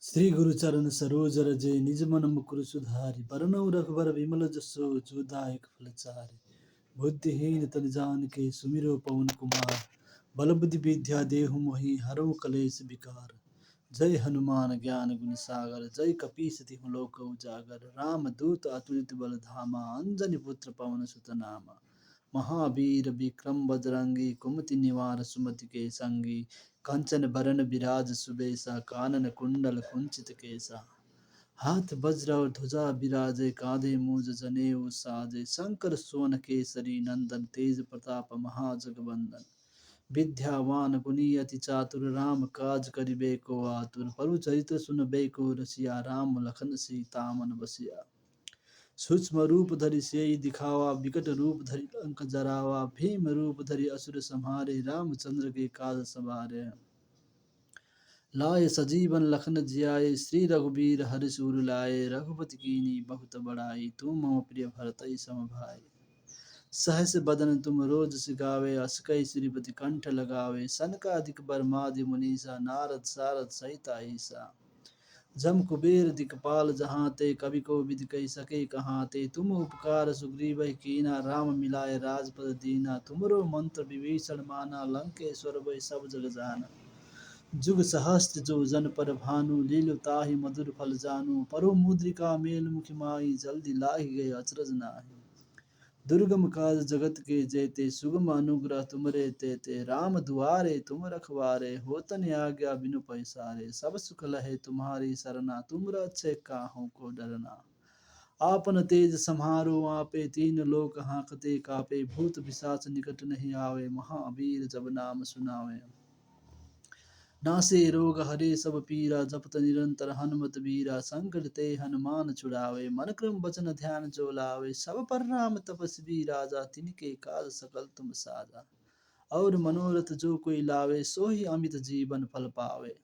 श्री गुरु चरण सरोज रजे निज मन मुकुर सुधारि बरनउँ रघुबर विमल जसो जो दायक फल चारि। बुद्धिहीन तन जानिके सुमिरो पवन कुमार। बल बुद्धि विद्या देहु मोहि हरऊ कलेश विकार। जय हनुमान ज्ञान गुण सागर जय कपीस तिहु लोक उजागर। राम दूत अतुलित बल धामा अंजनी पुत्र पवन सुत नामा। महावीर विक्रम बजरंगी कुमति निवार सुमति के संगी। कंचन बरन बिराज सुबेसा कानन कुंडल कुंचित केसा। हाथ वज्र और ध्वजा बिराजे कांधे मूज जनेऊ साजे। शंकर सोन केसरी नंदन तेज प्रताप महाजगवंदन। विद्यावान गुणी अति चातुर राम काज करिबे को आतुर। प्रभु चरित्र सुनबे को रसिया राम लखन सीता मन बसिया। सूक्ष्म रूप धरि सियहि दिखावा विकट रूप धरि लंक जरावा। भीम रूप धरि असुर संहारे रामचंद्र के काज सवारे। लाए सजीवन लखन जियाए श्री रघुबीर हरषि उर लाए। रघुपति कीन्ही बहुत बड़ाई तुम मम प्रिय भरतहि सम भाई। सहस बदन तुम रोज सिगावे अस कहि श्रीपति कंठ लगावे। सनकादिक ब्रह्मादि मुनीसा नारद सारद सहित अहिसा। जम कुबेर दिखपाल जहाँ ते कवि को विद कही सके कहाँ ते। तुम उपकार सुग्रीव कीना राम मिलाए राजपद दीना। तुमरो मंत्र विभीषण माना लंकेश्वर वै सब जग जाना। जुग सहस्त्र जो जन पर भानु लील्यो ताहि मधुर फल जानू। परो मुद्रिका मेल मुख माहि जल्दी लाहि गए अचरज नाहि। दुर्गम काज जगत के जेते सुगम अनुग्रह तुमरे तेते। राम दुआरे तुम रखवारे होतन आज्ञा बिनु पैसारे। सब सुख लहे तुम्हारी सरना तुम रक्षे काहू को डरना। आपन तेज समारो आपे तीन लोक हांकते कापे। भूत पिशाच निकट नहीं आवे महावीर जब नाम सुनावे। नासे रोग हरे सब पीरा जपत निरंतर हनुमत बीरा। संकट ते हनुमान छुड़ावे मन क्रम वचन ध्यान जो लावे। सब पर राम तपस्वी राजा तिनके काज सकल तुम साजा। और मनोरथ जो कोई लावे सोही अमित जीवन फल पावे।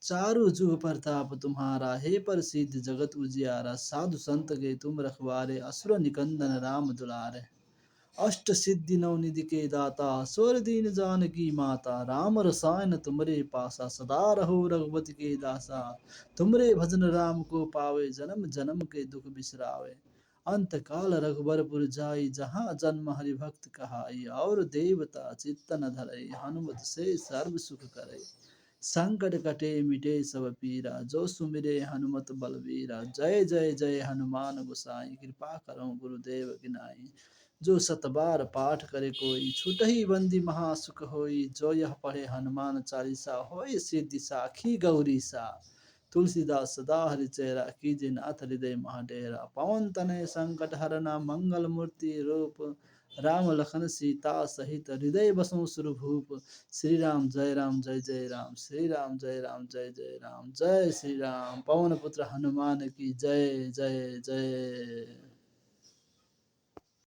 चारों जुग प्रताप तुम्हारा है प्रसिद्ध जगत उजियारा। साधु संत के तुम रखवारे असुर निकंदन राम दुलारे। अष्ट सिद्धि नव निधि के दाता स्वर दीन जानकी माता। राम रसायन तुमरे पासा सदा रहो रघुपति के दासा। तुमरे भजन राम को पावे जन्म जन्म के दुख बिसरावे। अंत काल रघुबरपुर जाई जहाँ जन्म हरि भक्त कहाई। और देवता चित्तन धरई हनुमत से सर्व सुख करई। संकट कटे मिटे सब पीरा जो सुमिरे हनुमत बलवीरा। जय जय जय हनुमान गोसाई कृपा करो गुरुदेव की नाई। जो सत बार पाठ करे कोई छूटहि बंदी महासुख होई। जो यह पढ़े हनुमान चालीसा होय सिद्धि साखी गौरी सा। तुलसीदास सदा हरिचेरा कीजे नाथ हृदय महाडेरा। पवन तनय संकट हरना मंगल मूर्ति रूप। राम लखन सीता सहित हृदय बसों सुरभूप। श्री राम जय राम जय जय राम श्री राम जय राम जय जय राम। जय श्री राम पवन पुत्र हनुमान की जय जय जय।